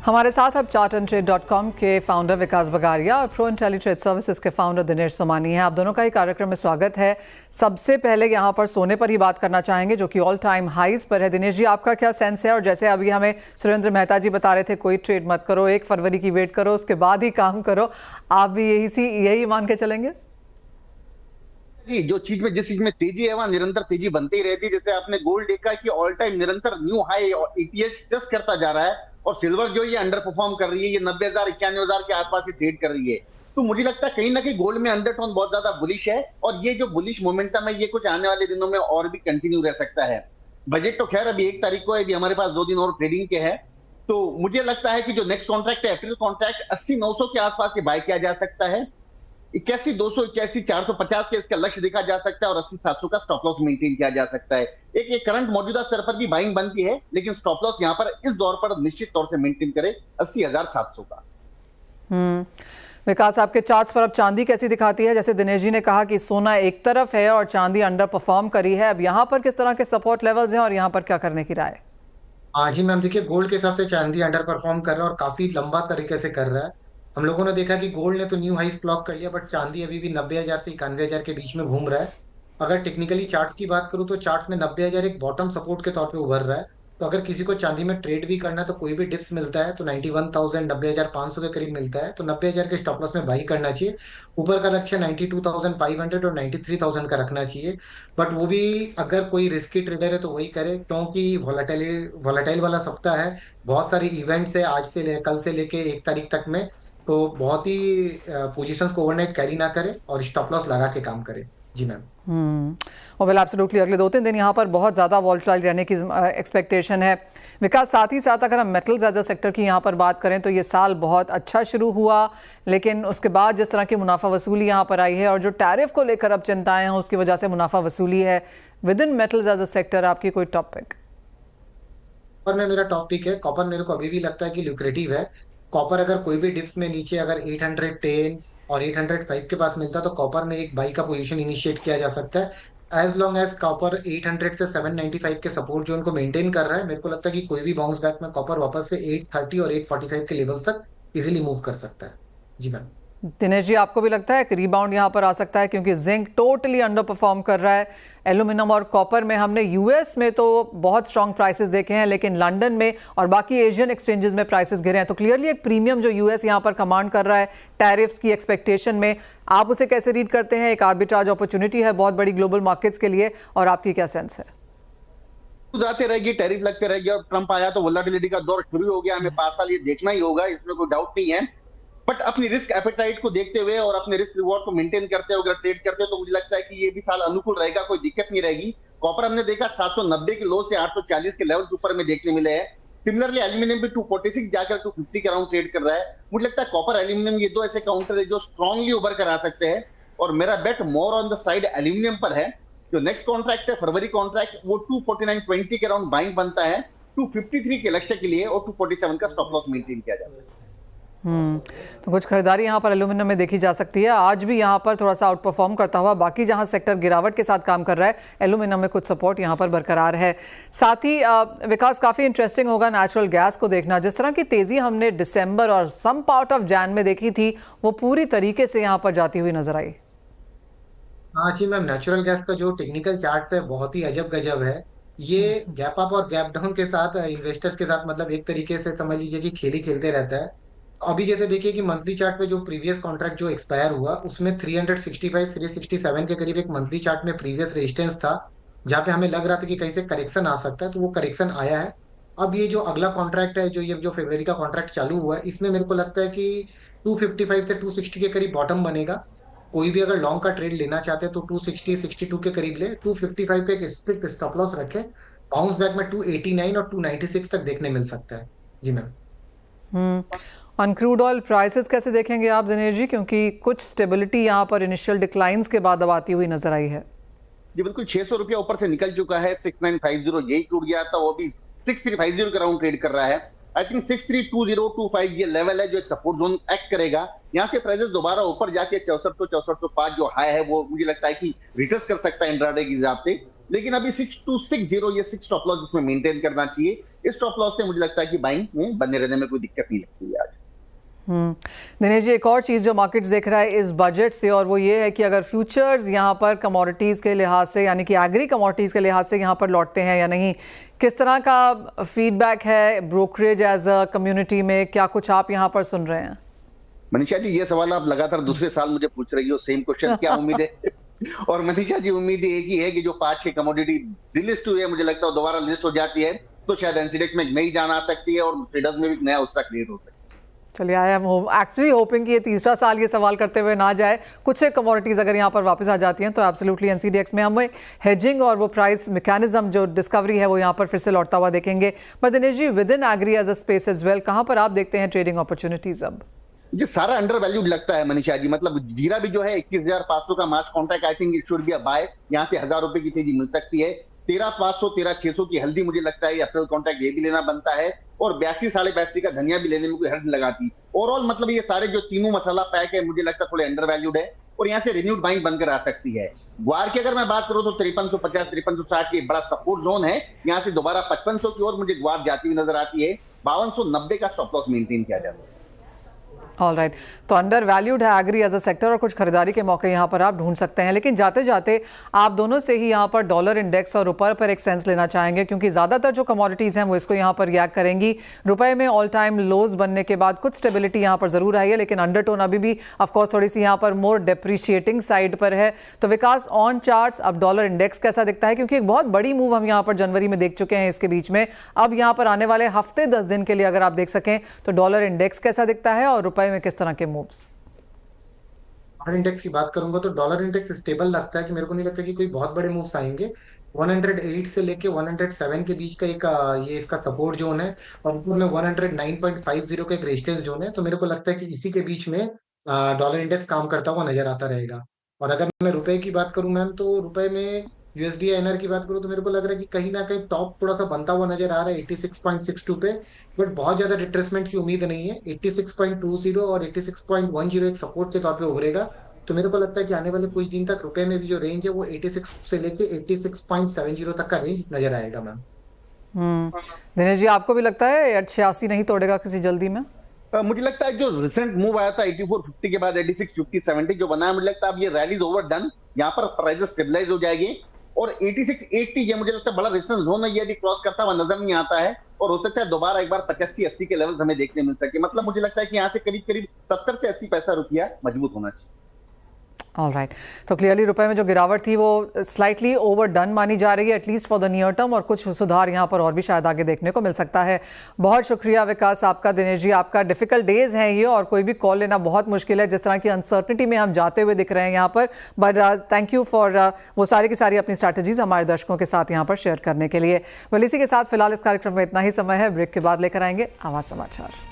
हमारे साथ अब chartandtrade.com के फाउंडर विकास बगारिया और प्रो इंटेलीट्रेड सर्विसेज के फाउंडर दिनेश सोमानी हैं। आप दोनों का ही कार्यक्रम में स्वागत है। सबसे पहले यहाँ पर सोने पर ही बात करना चाहेंगे जो कि ऑल टाइम हाईज पर है। दिनेश जी, आपका क्या सेंस है? और जैसे अभी हमें सुरेंद्र मेहता जी बता रहे थे, कोई ट्रेड मत करो, 1 फरवरी की वेट करो, उसके बाद ही काम करो, आप भी यही मान के चलेंगे? जी, जिस चीज में तेजी है वहां निरंतर तेजी बनती ही रहती है। जैसे आपने गोल्ड देखा कि ऑल टाइम निरंतर न्यू हाई ईटीएस टेस्ट करता जा रहा है और सिल्वर जो ये अंडर परफॉर्म कर रही है, ये 90,000 91,000 के आसपास ही ट्रेड कर रही है। तो मुझे लगता है कहीं ना कहीं गोल्ड में अंडरटोन बहुत ज्यादा बुलिश है और ये जो बुलिश मोमेंटम है ये कुछ आने वाले दिनों में और भी कंटिन्यू रह सकता है। बजट तो खैर अभी 1 तारीख को है, अभी हमारे पास 2 दिन और ट्रेडिंग के हैं। तो मुझे लगता है कि जो नेक्स्ट कॉन्ट्रैक्ट है अप्रैल कॉन्ट्रैक्ट 80,900 के आसपास बाय किया जा सकता है। 81,200 81,450 के इसका लक्ष्य देखा जा सकता है और 80,700 का स्टॉप लॉस मेंटेन किया जा सकता है। एक करंट मौजूदा स्तर पर भी बाइंग बनती है, लेकिन स्टॉप लॉस यहां पर इस दौर पर निश्चित तौर से मेंटेन करे 80,700 का। विकास, आपके चार्ट्स पर अब चांदी कैसी दिखाती है? जैसे दिनेश जी ने कहा कि सोना एक तरफ है और चांदी अंडर परफॉर्म करी है, अब यहाँ पर किस तरह के सपोर्ट लेवल्स हैं और यहाँ पर क्या करने की राय है? हाँ जी मैम, देखिए गोल्ड के हिसाब से चांदी अंडर परफॉर्म कर रहा है और काफी लंबा तरीके से कर रहा है। हम लोगों ने देखा कि गोल्ड ने तो न्यू हाईस क्लॉक कर लिया, बट चांदी अभी भी 90,000 से 91,000 के बीच में घूम रहा है। अगर टेक्निकली चार्ट्स की बात करूँ तो चार्ट्स में 90,000 एक बॉटम सपोर्ट के तौर पे उभर रहा है। तो अगर किसी को चांदी में ट्रेड भी करना है तो कोई भी डिप्स मिलता है तो 91,000 90,500 के करीब मिलता है, तो 90,000 के स्टॉप लॉस में बाई करना चाहिए। ऊपर का लक्ष्य 92,500 और 93,000 का रखना चाहिए। बट वो भी अगर कोई रिस्की ट्रेडर है तो वही करे, क्योंकि वॉलेटाइल वाला सप्ताह है। बहुत सारे इवेंट्स है आज से कल से लेके 1 तारीख तक में। तो बहुत ही पोजीशंस को ओवरनाइट कैरी ना करे और स्टॉप लॉस लगा के काम करे। जी मैम। और वेल एब्सोल्युटली अगले 2-3 दिन यहाँ पर बहुत ज़्यादा वॉलेटाइल रहने की एक्सपेक्टेशन है। विकास, साथ ही साथ अगर हम मेटल्स एज अ सेक्टर की यहाँ पर बात करें तो ये साल बहुत अच्छा शुरू हुआ, लेकिन उसके बाद जिस तरह की मुनाफा वसूली यहाँ पर आई है और जो टैरिफ को लेकर अब चिंताएं हैं उसकी वजह से मुनाफा वसूली है within metals as a sector, आपकी कोई टॉपिक? कॉपर में मेरा टॉपिक है। कॉपर मेरे को अभी भी लगता है कि ल्यूक्रेटिव है। कॉपर अगर कोई भी डिप्स में नीचे अगर 810 और 805 के पास मिलता है तो कॉपर में एक बाई का पोजीशन इनिशिएट किया जा सकता है। एज लॉन्ग एज कॉपर 800 से 795 के सपोर्ट जोन को मेंटेन कर रहा है, मेरे को लगता है कि कोई भी बाउंस बैक में कॉपर वापस से 830 और 845 के लेवल तक इजीली मूव कर सकता है। जी मैम। दिनेश जी, आपको भी लगता है कि रिबाउंड यहाँ पर आ सकता है? क्योंकि जिंक टोटली अंडर परफॉर्म कर रहा है। एल्यूमिनियम और कॉपर में हमने यूएस में तो बहुत स्ट्रॉन्ग प्राइसेस देखे हैं, लेकिन लंदन में और बाकी एशियन एक्सचेंजेस में प्राइसेस गिरे हैं। तो क्लियरली एक प्रीमियम जो यूएस यहाँ पर कमांड कर रहा है टैरिफ्स की एक्सपेक्टेशन में, आप उसे कैसे रीड करते हैं? एक आर्बिट्राज अपॉर्चुनिटी है बहुत बड़ी ग्लोबल मार्केट्स के लिए, और आपकी क्या सेंस है? जाते रहेगी, टैरिफ लगते रहेगी और ट्रंप आया तो वोलेटिलिटी का दौर शुरू हो गया। हमें 5 साल ये देखना ही होगा, इसमें कोई डाउट नहीं है। बट अपनी रिस्क एपेटाइट को देखते हुए और अपने रिस्क रिवॉर्ड को मेंटेन करते हुए अगर ट्रेड करते हो तो मुझे लगता है कि ये भी साल अनुकूल रहेगा, कोई दिक्कत नहीं रहेगी। कॉपर हमने देखा 790 के लो से 840 के लेवल ऊपर में देखने मिले हैं। सिमिलरली एल्यूमिनियम भी 246 जाकर 250 के अराउंड ट्रेड कर रहा है। मुझे लगता है कॉपर एल्यूमिनियम ये 2 ऐसे काउंटर है जो स्ट्रांगली उभर कर आ सकते हैं और मेरा bet more on the side aluminium पर है। जो नेक्स्ट कॉन्ट्रैक्ट है फरवरी कॉन्ट्रैक्ट, वो 249.20 के अराउंड बाइंग बनता है 253 के लक्ष्य के लिए और 247 का स्टॉप लॉस मेंटेन किया जा सकता है। तो कुछ खरीदारी यहाँ पर एल्यूमिनियम में देखी जा सकती है। आज भी यहाँ पर थोड़ा सा आउट परफॉर्म करता हुआ, बाकी जहाँ सेक्टर गिरावट के साथ काम कर रहा है, एल्यूमिनियम में कुछ सपोर्ट यहाँ पर बरकरार है। साथ ही विकास, काफ़ी इंटरेस्टिंग होगा नेचुरल गैस को देखना। जिस तरह की तेज़ी हमने दिसंबर और सम पार्ट ऑफ जैन में देखी थी, वो पूरी तरीके से यहाँ पर जाती हुई नजर आई। हाँ जी मैम, नेचुरल गैस का जो टेक्निकल चार्ट है बहुत ही अजब गजब है। ये गैप अप और गैप डाउन के साथ इन्वेस्टर्स के साथ मतलब एक तरीके से समझ लीजिए कि खेल ही खेलते रहता है। अभी जैसे देखिए कि मंथली चार्ट पे जो प्रीवियस कॉन्ट्रैक्ट जो एक्सपायर हुआ उसमें 365 367 के करीब एक मंथली चार्ट में प्रीवियस रेजिस्टेंस था, जहाँ पे हमें लग रहा था कि कहीं से करेक्शन आ सकता है, तो वो करेक्शन आया है। अब ये जो अगला कॉन्ट्रैक्ट है, जो फरवरी का कॉन्ट्रैक्ट चालू हुआ है, इसमें मेरे को लगता है कि 255 से 260 के करीब बॉटम बनेगा। कोई भी अगर लॉन्ग का ट्रेड लेना चाहते हैं तो 260 62 के करीब ले, 255 पे एक स्ट्रिक्ट स्टॉप लॉस रखे। बाउंस बैक में 289 और 296 तक देखने मिल सकता है। जी ma'am. On crude oil prices कैसे देखेंगे आप दिनेश जी? क्योंकि कुछ स्टेबिलिटी यहाँ पर इनिशियल डिक्लाइंस के बाद अब आती हुई नजर आई है। जी बिल्कुल, 600 रुपया ऊपर से निकल चुका है। 6950 यही टूट गया था, वो भी 6350 के राउंड ट्रेड कर रहा है। आई थिंक 632025 ये लेवल है जो एक सपोर्ट जोन एक्ट करेगा। यहाँ से प्राइसेस दोबारा ऊपर जाके 6400 जो हाई है वो मुझे लगता है कि रिट्रेस कर सकता है इंट्राडे के हिसाब से। लेकिन अभी 6260 ये 6 स्टॉप लॉस उसमें मेंटेन करना चाहिए। इस स्टॉप लॉस से मुझे लगता है कि बाइंग में बने रहने में कोई दिक्कत नहीं लगती है आज। दिनेश जी, एक और चीज़ जो मार्केट्स देख रहा है इस बजट से, और वो ये है कि अगर फ्यूचर्स यहाँ पर कमोडिटीज़ के लिहाज से, यानी कि एग्री कमोडिटीज़ के लिहाज से यहाँ पर लौटते हैं या नहीं, किस तरह का फीडबैक है ब्रोकरेज एज अ कम्युनिटी में, क्या कुछ आप यहाँ पर सुन रहे हैं? मनीषा जी, ये सवाल आप लगातार दूसरे साल मुझे पूछ रही हो, सेम क्वेश्चन, क्या उम्मीद है? और मनीषा जी, उम्मीद एक ही है कि जो 5-6 कमोडिटी डिलिस्ट हुई है, मुझे लगता है दोबारा लिस्ट हो जाती है तो शायद एनसीडेक्स में एक नई जान आ सकती है और ट्रेडर्स में भी नया उत्साह क्रिएट हो सकता है। चलिए, आई एम एक्चुअली होपिंग कि ये तीसरा साल ये सवाल करते हुए ना जाए। कुछ एक कमोडिटीज़ अगर यहाँ पर वापस आ जाती हैं तो एब्सोल्युटली एनसीडीएक्स में हमें हेजिंग और वो प्राइस मैकेनिज्म जो डिस्कवरी है वो यहाँ पर फिर से लौटता हुआ देखेंगे। पर Dinesh ji, within agri as a space as well, कहाँ पर आप देखते हैं ट्रेडिंग अपॉर्चुनिटीज अब? ये सारा अंडर वैल्यूड लगता है मनीषा जी। मतलब जीरा भी जो है 21,500 का March contract, I think it should be a buy. यहाँ से 1,000 रुपए की तेजी मिल सकती है। 13,500 13,600 की हल्दी मुझे लगता है अप्रैल कॉन्ट्रैक्ट ये भी लेना बनता है, और 82 82.5 का धनिया भी लेने में कोई हर्ज लगाती। ओवरऑल मतलब ये सारे जो तीनों मसाला पैक है मुझे लगता है थोड़े अंडर वैल्यूड है और यहाँ से रिन्यूड बाइंग बनकर आ सकती है। ग्वार की अगर मैं बात करूं तो 5350 5360 की बड़ा सपोर्ट जोन है। यहाँ से दोबारा 5500 की ओर मुझे ग्वार जाती हुई नजर आती है। 5290 का स्टॉप लॉस मेंटेन किया जा सकता है। ऑल राइट, तो अंडर वैल्यूड है एग्री एज अ सेक्टर और कुछ खरीदारी के मौके यहाँ पर आप ढूंढ सकते हैं। लेकिन जाते जाते आप दोनों से ही यहाँ पर डॉलर इंडेक्स और रुपए पर एक सेंस लेना चाहेंगे, क्योंकि ज़्यादातर जो कमोडिटीज़ हैं वो इसको यहाँ पर रिएक्ट करेंगी। रुपए में ऑल टाइम लोज बनने के बाद कुछ स्टेबिलिटी यहाँ पर ज़रूर आई है, लेकिन अंडरटोन अभी भी ऑफकोर्स थोड़ी सी यहाँ पर मोर डेप्रिशिएटिंग साइड पर है। तो विकास, ऑन चार्ट्स अब डॉलर इंडेक्स कैसा दिखता है? क्योंकि एक बहुत बड़ी मूव हम यहाँ पर जनवरी में देख चुके हैं इसके बीच में। अब यहाँ पर आने वाले हफ्ते 10 दिन के लिए अगर आप देख सकें तो डॉलर इंडेक्स कैसा दिखता है और रुपए में किस तरह के मूव्स? डॉलर इंडेक्स की बात करूंगा तो डॉलर इंडेक्स स्टेबल लगता है कि मेरे को नहीं लगता कि कोई बहुत बड़े मूव्स आएंगे। 108 से लेके 107 के बीच का एक ये इसका सपोर्ट जोन है, और ऊपर में 109.50 का एक रेजिस्टेंस जोन है। तो मेरे को लगता है कि इसी के बीच में डॉलर इंडेक्स काम करता हुआ नजर आता रहेगा। और अगर मैं रुपए की बात करूं मैम, तो रुपए में यूएसडी आईएनआर की बात करूं तो मेरे को लग रहा है कि कहीं ना कहीं टॉप थोड़ा सा बनता हुआ नजर आ रहा है 86.62 पे, बट बहुत ज्यादा रिट्रेसमेंट की उम्मीद नहीं है। 86.20 और 86.10 एक सपोर्ट के तौर पे उभरेगा। तो मेरे को लगता है कि आने वाले कुछ दिन तक रुपए में भी जो रेंज है वो 86 से लेके 86.70 तक का रेंज नजर आएगा मैम। दिनेश जी, आपको भी लगता है 86 नहीं तोड़ेगा किसी जल्दी में? मुझे लगता है जो रिसेंट मूव आया था 8450 के बाद 8650 70 जो बनाया, मुझे लगता है अब ये रैलीज ओवर डन, यहाँ पर प्राइसेस स्टेबलाइज हो जाएगी। और 8680 ये मुझे लगता है बड़ा रेजिस्टेंस जोन है, ये भी क्रॉस करता हुआ नजर नहीं आता है और हो सकता है दोबारा एक बार 85-80 के लेवल हमें देखने मिल सके। मतलब मुझे लगता है कि यहाँ से करीब करीब 70 से 80 पैसा रुपया मजबूत होना चाहिए। ऑल राइट, तो क्लियरली रुपए में जो गिरावट थी वो स्लाइटली ओवर डन मानी जा रही है, at least for the near term, और कुछ सुधार यहाँ पर और भी शायद आगे देखने को मिल सकता है। बहुत शुक्रिया विकास आपका। दिनेश जी, आपका डिफिकल्ट डेज हैं ये और कोई भी कॉल लेना बहुत मुश्किल है जिस तरह की अनसर्टनिटी में हम जाते हुए दिख रहे हैं यहाँ पर। बट थैंक यू फॉर वो सारी की सारी अपनी स्ट्रैटेजीज हमारे दर्शकों के साथ यहाँ पर शेयर करने के लिए। वेल, इसी के साथ फिलहाल इस कार्यक्रम में इतना ही समय है। ब्रेक के बाद लेकर आएंगे आवाज समाचार।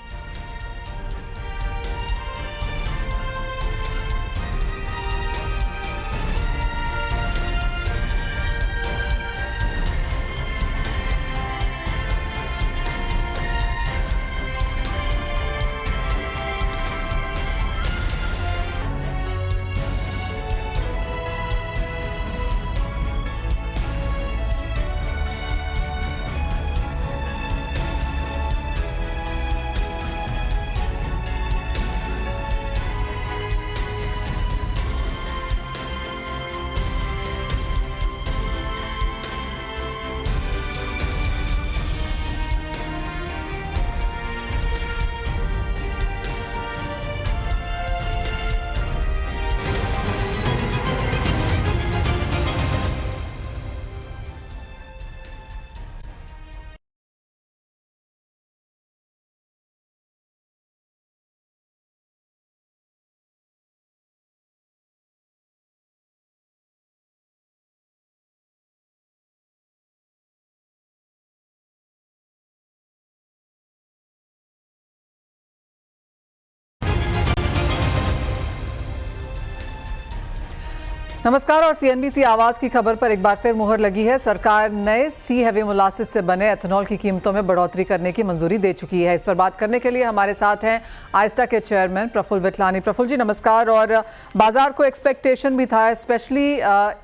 नमस्कार और सीएनबीसी आवाज की खबर पर एक बार फिर मुहर लगी है। सरकार नए सी हैवी मोलासिस से बने एथेनॉल की कीमतों में बढ़ोतरी करने की मंजूरी दे चुकी है। इस पर बात करने के लिए हमारे साथ हैं आइस्टा के चेयरमैन प्रफुल्ल विठलानी। प्रफुल्ल जी नमस्कार। और बाजार को एक्सपेक्टेशन भी था, स्पेशली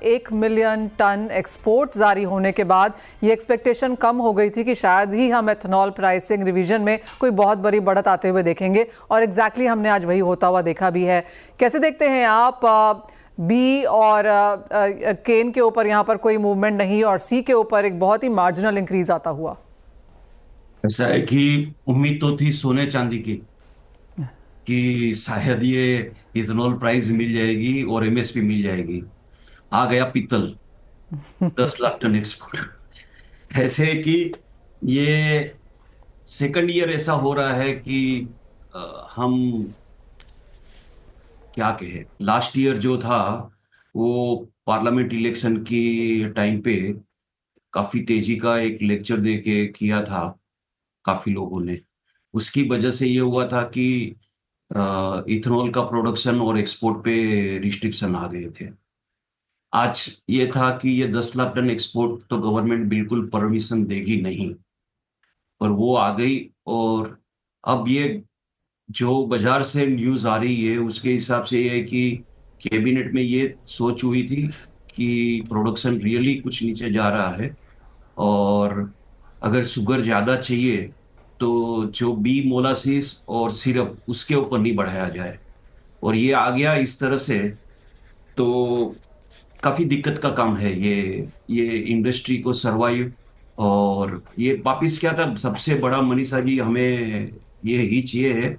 1 मिलियन टन एक्सपोर्ट जारी होने के बाद ये एक्सपेक्टेशन कम हो गई थी कि शायद ही हम एथेनॉल प्राइसिंग रिवीजन में कोई बहुत बड़ी बढ़त आते हुए देखेंगे, और एग्जैक्टली हमने आज वही होता हुआ देखा भी है। कैसे देखते हैं आप बी और केन के ऊपर यहाँ पर कोई मूवमेंट नहीं और सी के ऊपर एक बहुत ही मार्जिनल इंक्रीज आता हुआ? ऐसा है कि उम्मीद तो थी सोने चांदी की कि शायद ये इथेनॉल प्राइस मिल जाएगी और एमएसपी मिल जाएगी। आ गया पीतल 10 लाख टन एक्सपोर्ट। ऐसे है कि ये सेकंड ईयर ऐसा हो रहा है कि हम क्या कहे, लास्ट ईयर जो था वो पार्लियामेंट इलेक्शन की टाइम पे काफी तेजी का एक लेक्चर दे के किया था काफी लोगों ने। उसकी वजह से ये हुआ था कि इथेनॉल का प्रोडक्शन और एक्सपोर्ट पे रिस्ट्रिक्शन आ गए थे। आज ये था कि ये 10 लाख टन एक्सपोर्ट तो गवर्नमेंट बिल्कुल परमिशन देगी नहीं, पर वो आ गई। और अब ये जो बाजार से न्यूज आ रही है उसके हिसाब से ये है कि कैबिनेट में ये सोच हुई थी कि प्रोडक्शन रियली कुछ नीचे जा रहा है, और अगर शुगर ज़्यादा चाहिए तो जो बी मोलासिस और सिरप उसके ऊपर नहीं बढ़ाया जाए। और ये आ गया इस तरह से, तो काफ़ी दिक्कत का काम है ये इंडस्ट्री को सरवाइव। और ये वापिस क्या था, सबसे बड़ा मनीषा जी हमें ये हिच ये है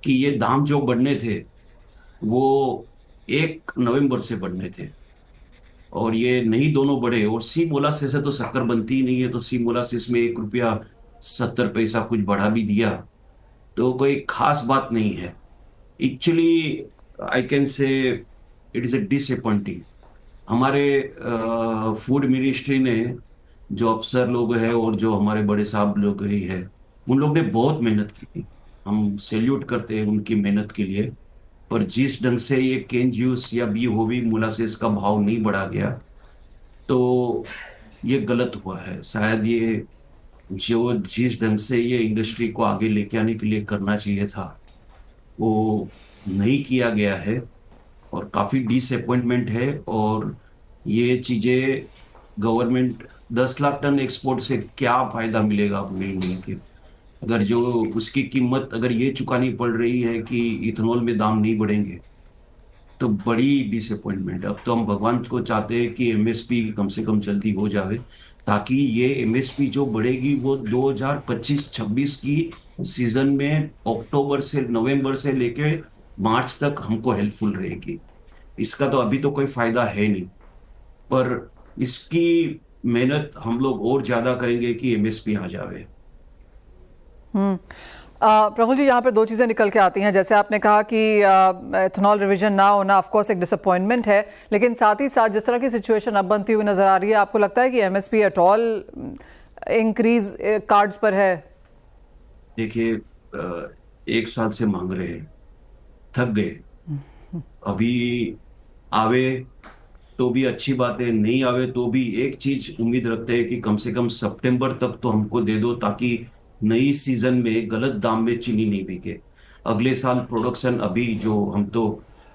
कि ये दाम जो बढ़ने थे वो 1 नवंबर से बढ़ने थे और ये नहीं दोनों बढ़े। और सी मोलासिस से तो शक्कर बनती ही नहीं है, तो सी मोलासिस में 1 रुपया 70 पैसा कुछ बढ़ा भी दिया तो कोई खास बात नहीं है। Actually I can say it is a disappointing. हमारे फूड मिनिस्ट्री ने जो अफसर लोग हैं और जो हमारे बड़े साहब लोग ही है, उन लोग ने बहुत मेहनत की थी, हम सैल्यूट करते हैं उनकी मेहनत के लिए। पर जिस ढंग से ये केन जूस या बी होवी मोलासिस का भाव नहीं बढ़ा गया तो ये गलत हुआ है। शायद ये जो जिस ढंग से ये इंडस्ट्री को आगे लेके आने के लिए करना चाहिए था वो नहीं किया गया है, और काफ़ी डिसअपॉइंटमेंट है। और ये चीज़ें गवर्नमेंट 10 लाख टन एक्सपोर्ट से क्या फ़ायदा मिलेगा मिलने के, अगर जो उसकी कीमत अगर ये चुकानी पड़ रही है कि इथेनॉल में दाम नहीं बढ़ेंगे तो बड़ी डिसअपॉइंटमेंट। अब तो हम भगवान को चाहते हैं कि एमएसपी कम से कम जल्दी हो जावे, ताकि ये एमएसपी जो बढ़ेगी वो 2025-26 की सीजन में अक्टूबर से नवंबर से लेके मार्च तक हमको हेल्पफुल रहेगी। इसका तो अभी तो कोई फायदा है नहीं, पर इसकी मेहनत हम लोग और ज्यादा करेंगे कि एमएसपी आ जावे। प्रफुल्ल जी, यहाँ पे 2 चीज़ें निकल के आती हैं। जैसे आपने कहा कि एथेनॉल रिवीजन ना होना ऑफ कोर्स एक डिसअपॉइंटमेंट है, लेकिन साथ ही साथ जिस तरह की सिचुएशन अब बनती हुई नज़र आ रही है, आपको लगता है कि MSP at all increase cards पर है? देखिए, 1 साल से मांग रहे हैं, थक गए। अभी आवे तो भी अच्छी बात है, नहीं आवे तो भी एक चीज उम्मीद रखते हैं कि कम से कम सितंबर तक तो हमको दे दो, ताकि नई सीजन में गलत दाम में चीनी नहीं बिके। अगले साल प्रोडक्शन अभी जो हम तो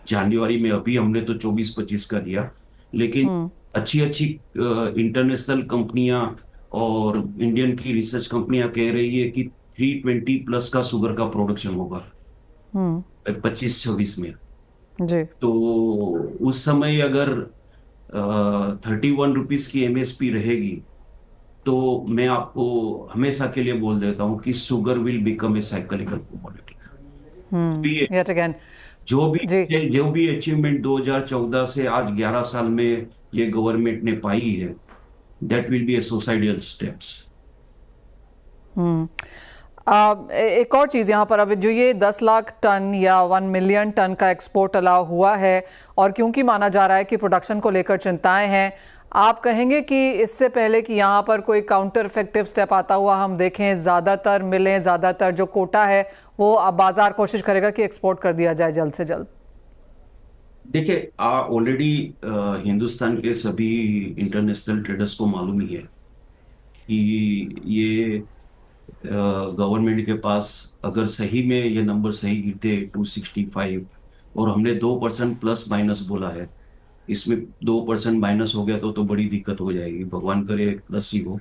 जनवरी में अभी हमने तो 24-25 का दिया, लेकिन अच्छी इंटरनेशनल कंपनियां और इंडियन की रिसर्च कंपनियां कह रही है कि 320 प्लस का शुगर का प्रोडक्शन होगा 25-26 में जी। तो उस समय अगर 31 रुपीज की एमएसपी रहेगी तो मैं आपको हमेशा के लिए बोल देता हूँ कि sugar will become a cyclical commodity. Yet again. जो भी अचीवमेंट 2014 से आज 11 साल में ये गवर्नमेंट ने पाई है, that will be A societal steps. एक और चीज़ यहाँ पर, अब जो ये 10 लाख टन या 1 मिलियन टन का एक्सपोर्ट अलाउ हुआ है, और क्योंकि माना जा रहा है कि प्रोडक्शन को लेकर चिंताएं हैं, आप कहेंगे कि इससे पहले कि यहाँ पर कोई काउंटर इफेक्टिव स्टेप आता हुआ हम देखें, ज़्यादातर मिलें, ज़्यादातर जो कोटा है वो अब बाजार कोशिश करेगा कि एक्सपोर्ट कर दिया जाए जल्द से जल्द? देखिए, ऑलरेडी हिंदुस्तान के सभी इंटरनेशनल ट्रेडर्स को मालूम ही है कि ये गवर्नमेंट के पास अगर सही में ये नंबर सही गिरते 265, और हमने 2% प्लस माइनस बोला है, इसमें 2% माइनस हो गया तो बड़ी दिक्कत हो जाएगी। भगवान करे प्लस ही हो।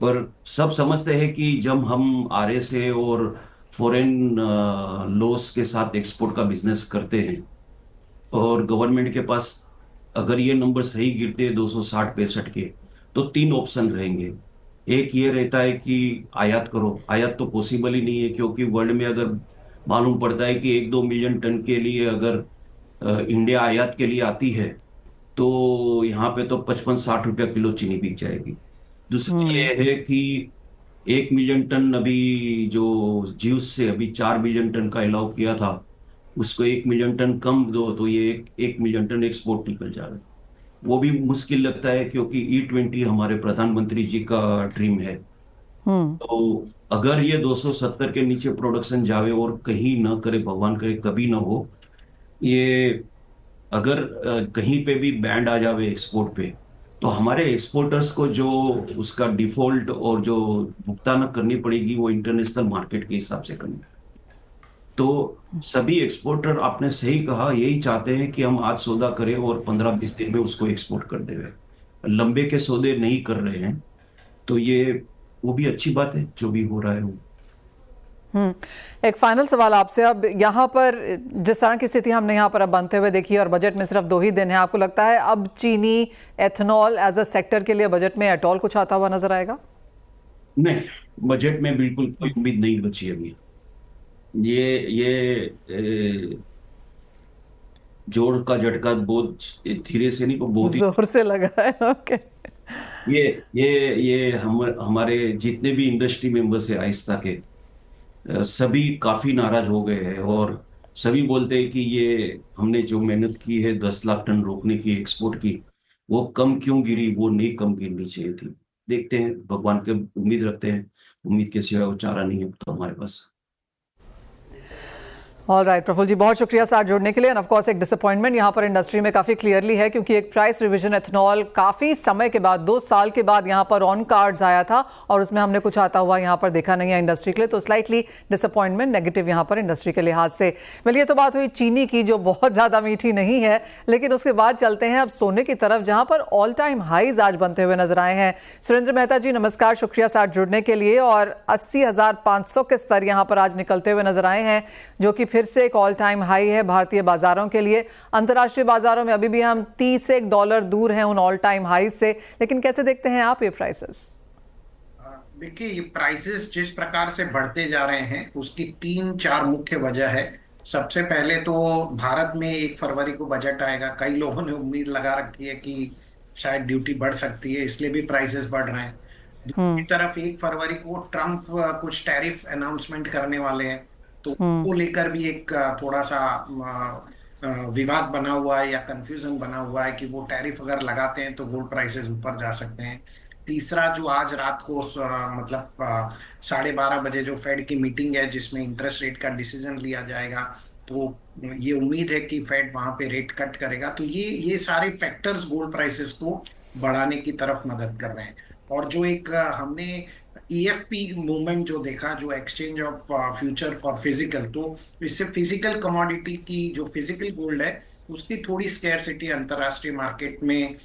पर सब समझते हैं कि जब हम आरए से और फॉरेन लॉस के साथ एक्सपोर्ट का बिजनेस करते हैं और गवर्नमेंट के पास अगर ये नंबर सही गिरते हैं 260-65 के, तो तीन ऑप्शन रहेंगे। एक ये रहता है कि आयात करो। आयात तो पॉसिबल ही नहीं है, क्योंकि वर्ल्ड में अगर मालूम पड़ता है कि 1-2 मिलियन टन के लिए अगर इंडिया आयात के लिए आती है, तो यहाँ पे तो 55-60 रुपया किलो चीनी बिक जाएगी। दूसरी ये है कि 1 मिलियन टन अभी जो ज्यूस से अभी 4 मिलियन टन का अलाउ किया था, उसको 1 मिलियन टन कम दो तो ये 1 मिलियन टन एक्सपोर्ट निकल जा रहा है। वो भी मुश्किल लगता है, क्योंकि E20 हमारे प्रधानमंत्री जी का ड्रीम है। तो अगर ये 270 के नीचे प्रोडक्शन जावे और कहीं ना करे, भगवान करे कभी ना हो, ये अगर कहीं पे भी बैंड आ जावे एक्सपोर्ट पे, तो हमारे एक्सपोर्टर्स को जो उसका डिफॉल्ट और जो भुगतान करनी पड़ेगी वो इंटरनेशनल मार्केट के हिसाब से करनी। तो सभी एक्सपोर्टर, आपने सही कहा, यही चाहते हैं कि हम आज सौदा करें और 15-20 दिन में उसको एक्सपोर्ट कर देवे। लंबे के सौदे नहीं कर रहे हैं, तो ये वो भी अच्छी बात है जो भी हो रहा है वो। एक फाइनल सवाल आपसे। अब यहाँ पर जिस तरह की स्थिति हमने यहाँ पर अब बनते हुए देखी है और बजट में सिर्फ 2 ही दिन है, आपको लगता है अब चीनी एथेनॉल एज अ सेक्टर के लिए बजट में एट ऑल कुछ आता हुआ नजर आएगा? नहीं, बजट में बिल्कुल कोई उम्मीद नहीं बची अभी। ये जोर का झटका बहुत धीरे से नहीं, बहुत ही जोर से लगा है। ओके। ये ये हमारे जितने भी इंडस्ट्री मेंबर्स है आहिस्ता के, सभी काफी नाराज हो गए हैं, और सभी बोलते हैं कि ये हमने जो मेहनत की है 10 लाख टन रोकने की एक्सपोर्ट की, वो कम क्यों गिरी, वो नहीं कम गिरनी चाहिए थी। देखते हैं, भगवान के उम्मीद रखते हैं। उम्मीद के सिवा वो चारा नहीं है तो हमारे पास। ऑल राइट प्रफुल्ल जी, बहुत शुक्रिया साथ जुड़ने के लिए। एंड ऑफ कोर्स एक डिसअपॉइंटमेंट यहाँ पर इंडस्ट्री में काफ़ी क्लियरली है, क्योंकि एक प्राइस रिवीजन एथेनॉल काफ़ी समय के बाद 2 साल के बाद यहाँ पर ऑन कार्ड्स आया था और उसमें हमने कुछ आता हुआ यहाँ पर देखा नहीं है इंडस्ट्री के लिए। तो स्लाइटली डिसअपॉइंटमेंट नेगेटिव यहाँ पर इंडस्ट्री के लिहाज से। वेल, ये तो बात हुई चीनी की, जो बहुत ज़्यादा मीठी नहीं है। लेकिन उसके बाद चलते हैं अब सोने की तरफ, जहाँ पर ऑल टाइम हाईज आज बनते हुए नजर आए हैं। सुरेंद्र मेहता जी नमस्कार, शुक्रिया साथ जुड़ने के लिए। और 80,500 के स्तर यहाँ पर आज निकलते हुए नजर आए हैं, जो कि फिर से एक ऑल टाइम हाई है भारतीय बाजारों के लिए। अंतर्राष्ट्रीय बाजारों में अभी भी हम $30 दूर हैं उन ऑल टाइम हाई से। लेकिन कैसे देखते हैं आप ये प्राइसेस? देखिए, ये प्राइसेस जिस प्रकार से बढ़ते जा रहे हैं उसकी 3-4 मुख्य वजह है। सबसे पहले तो भारत में 1 फरवरी को बजट आएगा। कई लोगों ने उम्मीद लगा रखी है कि शायद ड्यूटी बढ़ सकती है, इसलिए भी प्राइसेस बढ़ रहे हैं। दूसरी तरफ 1 फरवरी को ट्रंप कुछ टैरिफ अनाउंसमेंट करने वाले हैं, तो उसको लेकर भी एक थोड़ा सा विवाद बना हुआ है या कंफ्यूजन बना हुआ है कि वो टैरिफ अगर लगाते हैं तो गोल्ड प्राइसेस ऊपर जा सकते हैं। तीसरा, जो आज रात को मतलब 12:30 बजे जो फेड की मीटिंग है जिसमें इंटरेस्ट रेट का डिसीजन लिया जाएगा, तो ये उम्मीद है कि फेड वहां पे रेट कट करेगा। तो ये सारे फैक्टर्स गोल्ड प्राइसेस को बढ़ाने की तरफ मदद कर रहे हैं। और जो एक हमने EFP मूवमेंट जो देखा, जो exchange of future for physical, तो इससे फिजिकल कमोडिटी की जो फिजिकल गोल्ड है उसकी थोड़ी स्कैरसिटी अंतरराष्ट्रीय मार्केट में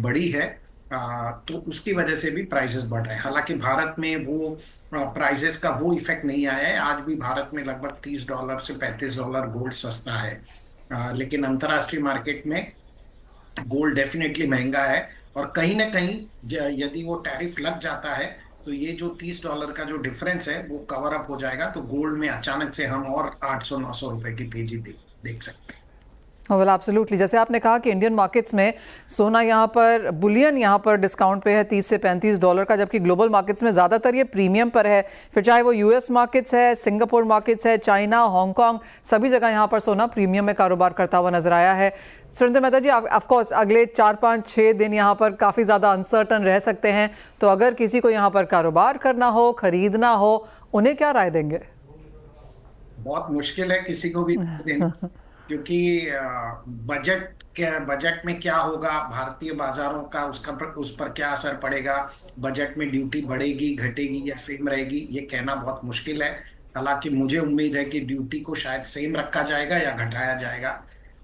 बढ़ी है। तो उसकी वजह से भी प्राइसेस बढ़ रहे हैं। हालांकि भारत में वो प्राइसेस का वो इफेक्ट नहीं आया है। आज भी भारत में लगभग $30 से $35 गोल्ड सस्ता है। लेकिन अंतरराष्ट्रीय मार्केट में गोल्ड डेफिनेटली महंगा है। और कहीं ना कहीं यदि वो टैरिफ लग जाता है तो ये जो $30 का जो डिफरेंस है वो कवर अप हो जाएगा। तो गोल्ड में अचानक से हम और 800-900 रुपए की तेजी देख सकते हैं। वेल एब्सोल्युटली, जैसे आपने कहा कि इंडियन मार्केट्स में सोना यहाँ पर, बुलियन यहाँ पर डिस्काउंट पे है $30 से $35 का, जबकि ग्लोबल मार्केट्स में ज़्यादातर ये प्रीमियम पर है। फिर चाहे वो US मार्केट्स है, सिंगापुर मार्केट्स है, चाइना, हांगकांग, सभी जगह यहाँ पर सोना प्रीमियम में कारोबार करता हुआ नजर आया है। सुरेंद्र मेहता जी, ऑफकोर्स अगले 4-5-6 दिन यहाँ पर काफ़ी ज़्यादा अनसर्टन रह सकते हैं, तो अगर किसी को यहाँ पर कारोबार करना हो, खरीदना हो, उन्हें क्या राय देंगे? बहुत मुश्किल है किसी को भी देना। क्योंकि बजट में क्या होगा, भारतीय बाजारों का उस पर क्या असर पड़ेगा, बजट में ड्यूटी बढ़ेगी घटेगी या सेम रहेगी, ये कहना बहुत मुश्किल है। हालांकि मुझे उम्मीद है कि ड्यूटी को शायद सेम रखा जाएगा या घटाया जाएगा।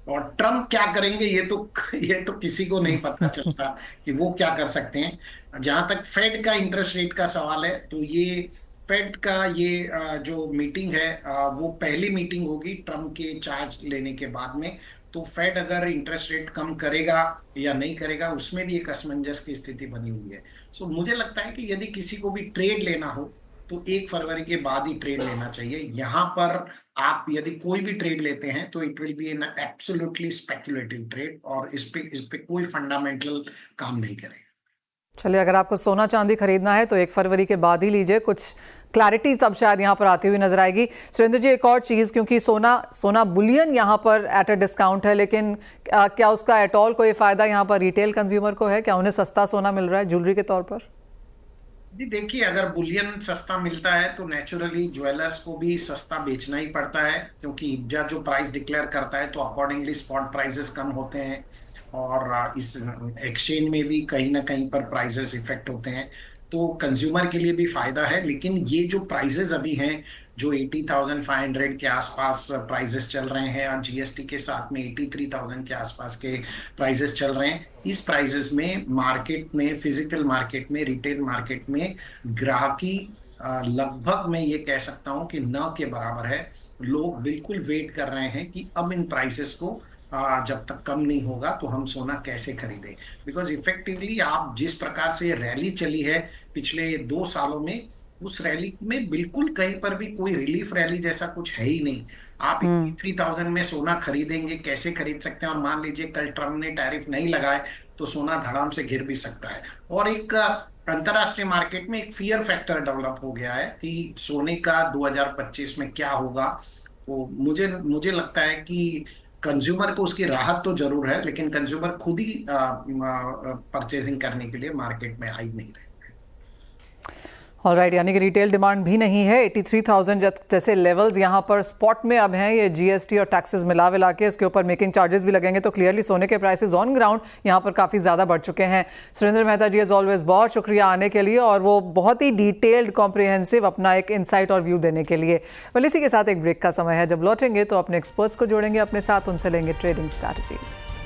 और ट्रम्प क्या करेंगे ये तो किसी को नहीं पता चलता कि वो क्या कर सकते हैं। जहां तक फेड का इंटरेस्ट रेट का सवाल है, तो ये फेड का ये जो मीटिंग है, वो पहली मीटिंग होगी ट्रम्प के चार्ज लेने के बाद में। तो फेड अगर इंटरेस्ट रेट कम करेगा या नहीं करेगा, उसमें भी एक असमंजस की स्थिति बनी हुई है। सो मुझे लगता है कि यदि किसी को भी ट्रेड लेना हो तो 1 फरवरी के बाद ही ट्रेड लेना चाहिए। यहाँ पर आप यदि कोई भी ट्रेड लेते हैं तो it will be an absolutely speculative trade, और इस पे कोई फंडामेंटल काम नहीं करेगा। चलिए, अगर आपको सोना चांदी खरीदना है तो 1 फरवरी के बाद ही लीजिए, कुछ क्लैरिटी तब शायद यहाँ पर आती हुई नजर आएगी। सुरेंद्र जी, एक और चीज़, क्योंकि सोना बुलियन यहाँ पर एट अ डिस्काउंट है, लेकिन क्या उसका एट ऑल कोई फायदा यहाँ पर रिटेल कंज्यूमर को है? क्या उन्हें सस्ता सोना मिल रहा है ज्वेलरी के तौर पर? जी देखिए, अगर बुलियन सस्ता मिलता है तो नेचुरली ज्वेलर्स को भी सस्ता बेचना ही पड़ता है, क्योंकि इब्जा जो प्राइस डिक्लेयर करता है तो अकॉर्डिंगली स्पॉट प्राइसेस कम होते हैं, और इस एक्सचेंज में भी कहीं ना कहीं पर प्राइसेस इफेक्ट होते हैं। तो कंज्यूमर के लिए भी फायदा है। लेकिन ये जो प्राइसेस अभी हैं, जो 80,500 के आसपास प्राइसेस चल रहे हैं और जीएसटी के साथ में 83,000 के आसपास के प्राइसेस चल रहे हैं, इस प्राइसेस में मार्केट में, फिजिकल मार्केट में, रिटेल मार्केट में ग्राहकी लगभग मैं ये कह सकता हूं कि न के बराबर है। लोग बिल्कुल वेट कर रहे हैं कि अब इन प्राइसेस को जब तक कम नहीं होगा तो हम सोना कैसे खरीदें। बिकॉज इफेक्टिवली आप जिस प्रकार से रैली चली है पिछले 2 सालों में, उस रैली में बिल्कुल कहीं पर भी कोई रिलीफ रैली जैसा कुछ है ही नहीं। आप 3,000 में सोना खरीदेंगे, कैसे खरीद सकते हैं? और मान लीजिए कल ट्रम्प ने टैरिफ नहीं लगाए तो सोना धड़ाम से गिर भी सकता है। और एक अंतरराष्ट्रीय मार्केट में एक फियर फैक्टर डेवलप हो गया है कि सोने का 2025 में क्या होगा। तो मुझे लगता है कि कंज्यूमर को उसकी राहत तो जरूर है, लेकिन कंज्यूमर खुद ही परचेजिंग करने के लिए मार्केट में आई नहीं रहे। ऑलराइट, यानी कि रिटेल डिमांड भी नहीं है। 83,000 जैसे लेवल्स यहाँ पर स्पॉट में अब हैं। ये जीएसटी और टैक्सेस मिला के इसके ऊपर मेकिंग चार्जेस भी लगेंगे, तो क्लियरली सोने के प्राइसेस ऑन ग्राउंड यहाँ पर काफ़ी ज़्यादा बढ़ चुके हैं। सुरेंद्र मेहता जी, एज ऑलवेज बहुत शुक्रिया आने के लिए, और वो बहुत ही डिटेल्ड कॉम्प्रिहेंसिव अपना एक इंसाइट और व्यू देने के लिए। वेल, इसी के साथ एक ब्रेक का समय है। जब लौटेंगे तो अपने एक्सपर्ट्स को जोड़ेंगे अपने साथ, उनसे लेंगे ट्रेडिंग स्ट्रैटेजीज।